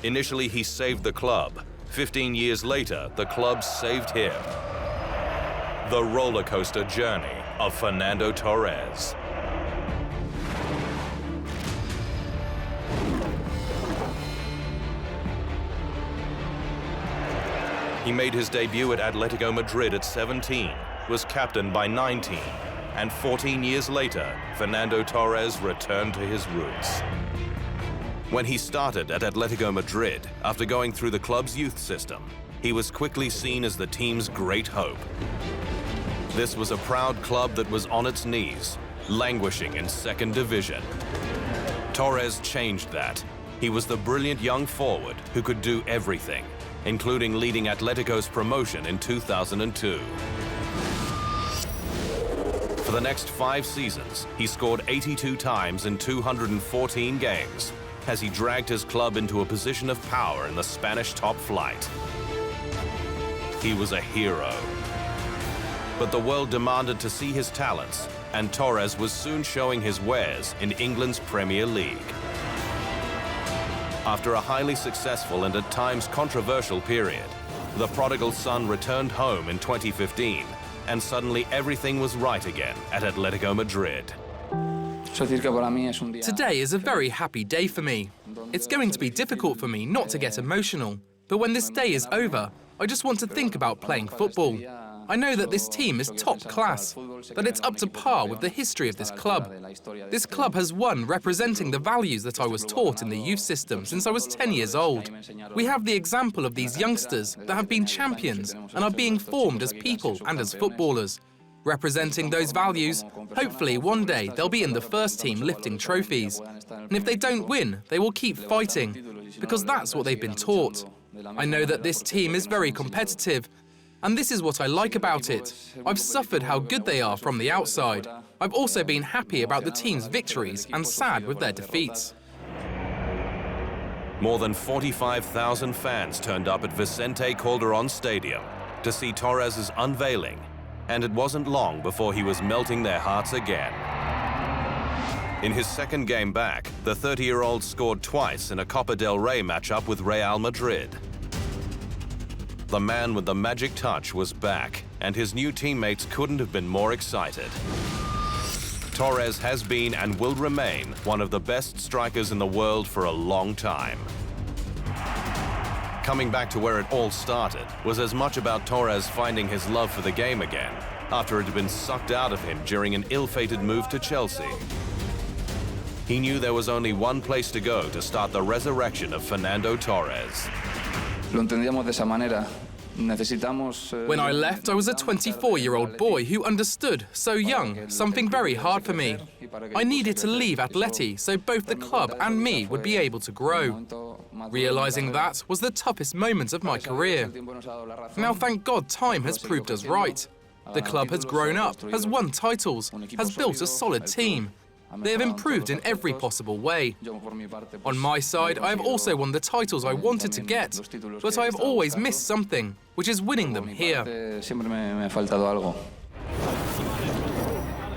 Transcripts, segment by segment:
Initially, he saved the club. 15 years later, the club saved him. The roller coaster journey of Fernando Torres. He made his debut at Atletico Madrid at 17, was captain by 19, and 14 years later, Fernando Torres returned to his roots. When he started at Atletico Madrid, after going through the club's youth system, he was quickly seen as the team's great hope. This was a proud club that was on its knees, languishing in second division. Torres changed that. He was the brilliant young forward who could do everything, including leading Atletico's promotion in 2002. For the next 5 seasons, he scored 82 times in 214 games as he dragged his club into a position of power in the Spanish top flight. He was a hero. But the world demanded to see his talents, and Torres was soon showing his wares in England's Premier League. After a highly successful and at times controversial period, the prodigal son returned home in 2015, and suddenly everything was right again at Atletico Madrid. Today is a very happy day for me. It's going to be difficult for me not to get emotional, but when this day is over, I just want to think about playing football. I know that this team is top class, that it's up to par with the history of this club. This club has won representing the values that I was taught in the youth system since I was 10 years old. We have the example of these youngsters that have been champions and are being formed as people and as footballers. Representing those values, hopefully one day they'll be in the first team lifting trophies. And if they don't win, they will keep fighting, because that's what they've been taught. I know that this team is very competitive, and this is what I like about it. I've suffered how good they are from the outside. I've also been happy about the team's victories and sad with their defeats. More than 45,000 fans turned up at Vicente Calderón Stadium to see Torres' unveiling, and it wasn't long before he was melting their hearts again. In his second game back, the 30-year-old scored twice in a Copa del Rey matchup with Real Madrid. The man with the magic touch was back, and his new teammates couldn't have been more excited. Torres has been and will remain one of the best strikers in the world for a long time. Coming back to where it all started was as much about Torres finding his love for the game again, after it had been sucked out of him during an ill-fated move to Chelsea. He knew there was only one place to go to start the resurrection of Fernando Torres. When I left, I was a 24-year-old boy who understood, so young, something very hard for me. I needed to leave Atleti so both the club and me would be able to grow. Realizing that was the toughest moment of my career. Now, thank God, time has proved us right. The club has grown up, has won titles, has built a solid team. They have improved in every possible way. On my side, I have also won the titles I wanted to get, but I have always missed something, which is winning them here.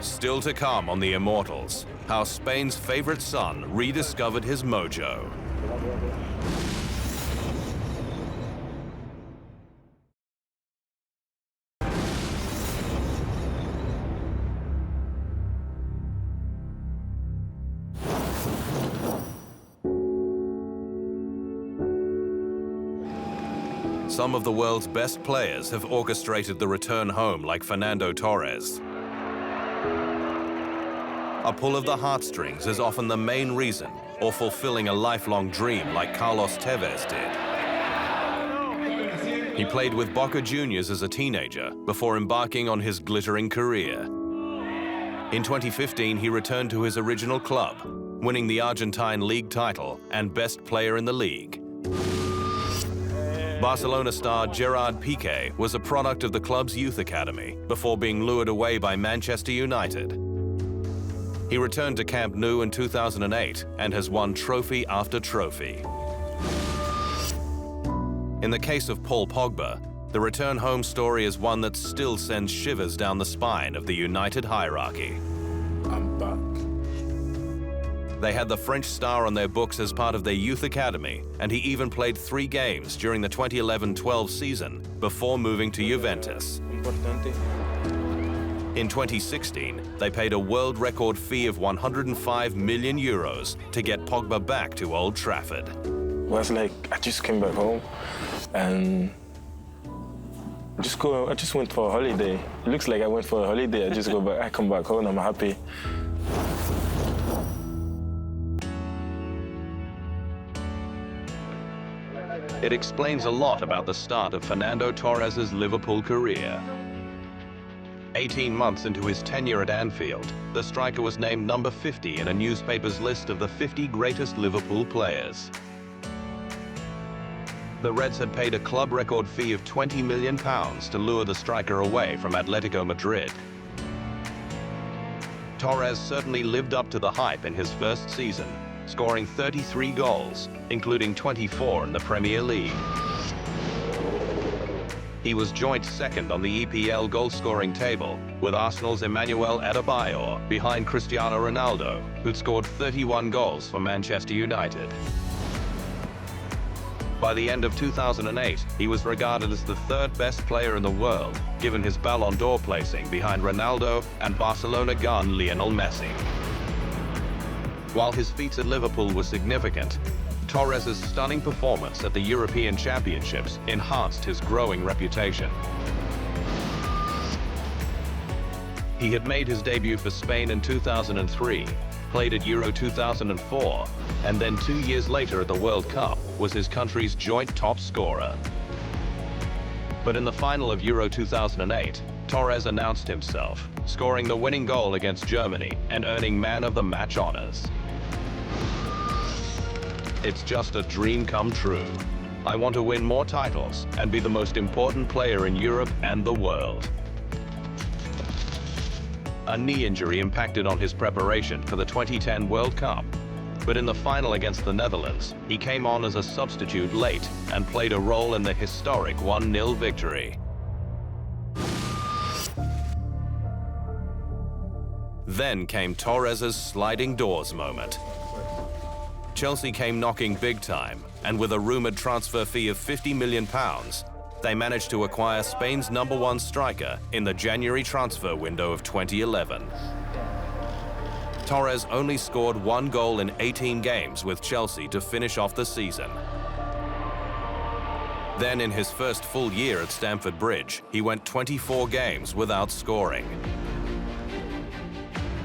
Still to come on the Immortals, how Spain's favorite son rediscovered his mojo. Some of the world's best players have orchestrated the return home like Fernando Torres. A pull of the heartstrings is often the main reason, or fulfilling a lifelong dream like Carlos Tevez did. He played with Boca Juniors as a teenager before embarking on his glittering career. In 2015, he returned to his original club, winning the Argentine league title and best player in the league. Barcelona star Gerard Piqué was a product of the club's youth academy before being lured away by Manchester United. He returned to Camp Nou in 2008 and has won trophy after trophy. In the case of Paul Pogba, the return home story is one that still sends shivers down the spine of the United hierarchy. I'm back. They had the French star on their books as part of their youth academy, and he even played 3 games during the 2011-12 season before moving to Juventus. In 2016, they paid a world record fee of 105 million euros to get Pogba back to Old Trafford. It was like I just came back home and I just went for a holiday. It looks like I went for a holiday. I just go back, I come back home, I'm happy. It explains a lot about the start of Fernando Torres' Liverpool career. 18 months into his tenure at Anfield, the striker was named number 50 in a newspaper's list of the 50 greatest Liverpool players. The Reds had paid a club record fee of £20 million to lure the striker away from Atletico Madrid. Torres certainly lived up to the hype in his first season, scoring 33 goals, including 24 in the Premier League. He was joint second on the EPL goal-scoring table, with Arsenal's Emmanuel Adebayor behind Cristiano Ronaldo, who'd scored 31 goals for Manchester United. By the end of 2008, he was regarded as the 3rd best player in the world, given his Ballon d'Or placing behind Ronaldo and Barcelona gun Lionel Messi. While his feats at Liverpool were significant, Torres' stunning performance at the European Championships enhanced his growing reputation. He had made his debut for Spain in 2003, played at Euro 2004, and then 2 years later at the World Cup was his country's joint top scorer. But in the final of Euro 2008, Torres announced himself, scoring the winning goal against Germany and earning man of the match honors. It's just a dream come true. I want to win more titles and be the most important player in Europe and the world. A knee injury impacted on his preparation for the 2010 World Cup, but in the final against the Netherlands, he came on as a substitute late and played a role in the historic 1-0 victory. Then came Torres' sliding doors moment. Chelsea came knocking big time, and with a rumored transfer fee of £50 million, they managed to acquire Spain's #1 striker in the January transfer window of 2011. Torres only scored 1 goal in 18 games with Chelsea to finish off the season. Then in his first full year at Stamford Bridge, he went 24 games without scoring.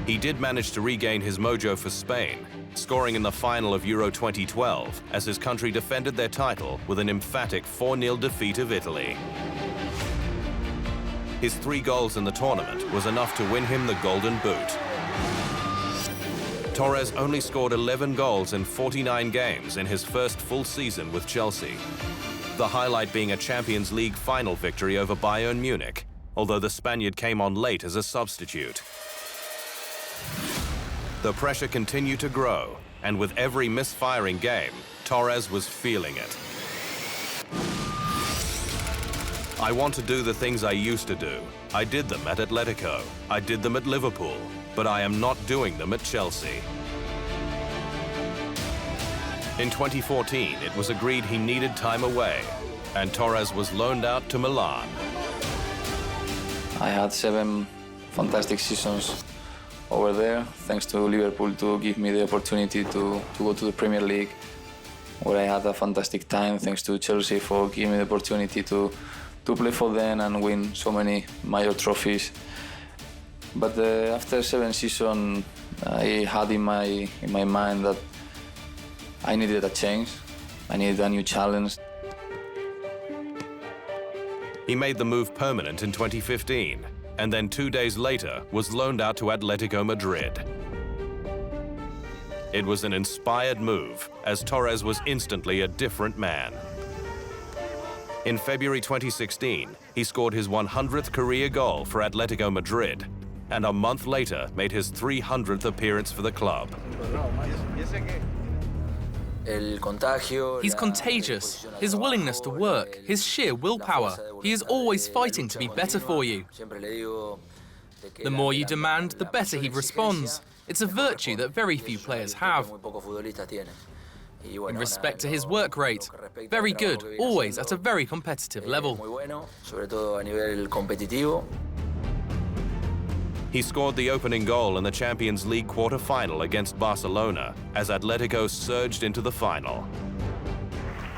He did manage to regain his mojo for Spain, scoring in the final of Euro 2012 as his country defended their title with an emphatic 4-0 defeat of Italy. His 3 goals in the tournament was enough to win him the Golden Boot. Torres only scored 11 goals in 49 games in his first full season with Chelsea, the highlight being a Champions League final victory over Bayern Munich, although the Spaniard came on late as a substitute. The pressure continued to grow, and with every misfiring game, Torres was feeling it. I want to do the things I used to do. I did them at Atletico. I did them at Liverpool, but I am not doing them at Chelsea. In 2014, it was agreed he needed time away, and Torres was loaned out to Milan. I had 7 fantastic seasons over there, thanks to Liverpool to give me the opportunity to go to the Premier League, where I had a fantastic time, thanks to Chelsea for giving me the opportunity to play for them and win so many major trophies. But after 7 seasons, I had in my mind that I needed a change, I needed a new challenge. He made the move permanent in 2015, and then 2 days later was loaned out to Atletico Madrid. It was an inspired move, as Torres was instantly a different man. In February 2016, he scored his 100th career goal for Atletico Madrid, and a month later made his 300th appearance for the club. He's contagious. His willingness to work, his sheer willpower. He is always fighting to be better for you. The more you demand, the better he responds. It's a virtue that very few players have. In respect to his work rate, very good, always at a very competitive level. He scored the opening goal in the Champions League quarter-final against Barcelona as Atletico surged into the final.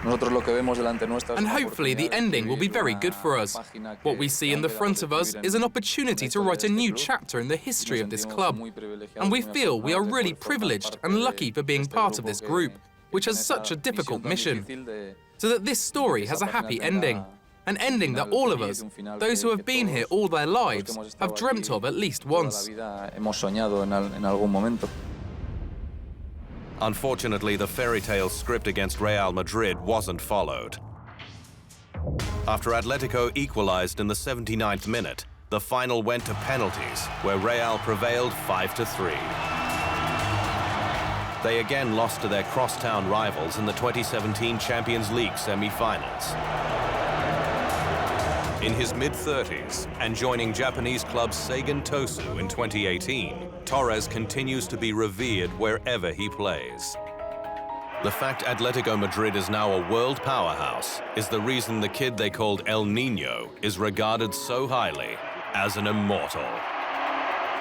And hopefully the ending will be very good for us. What we see in the front of us is an opportunity to write a new chapter in the history of this club. And we feel we are really privileged and lucky for being part of this group, which has such a difficult mission, so that this story has a happy ending. An ending that all of us, those who have been here all their lives, have dreamt of at least once. Unfortunately, the fairy tale script against Real Madrid wasn't followed. After Atletico equalized in the 79th minute, the final went to penalties, where Real prevailed 5-3. They again lost to their crosstown rivals in the 2017 Champions League semi-finals. In his mid-30s and joining Japanese club Sagan Tosu in 2018, Torres continues to be revered wherever he plays. The fact Atletico Madrid is now a world powerhouse is the reason the kid they called El Niño is regarded so highly as an immortal.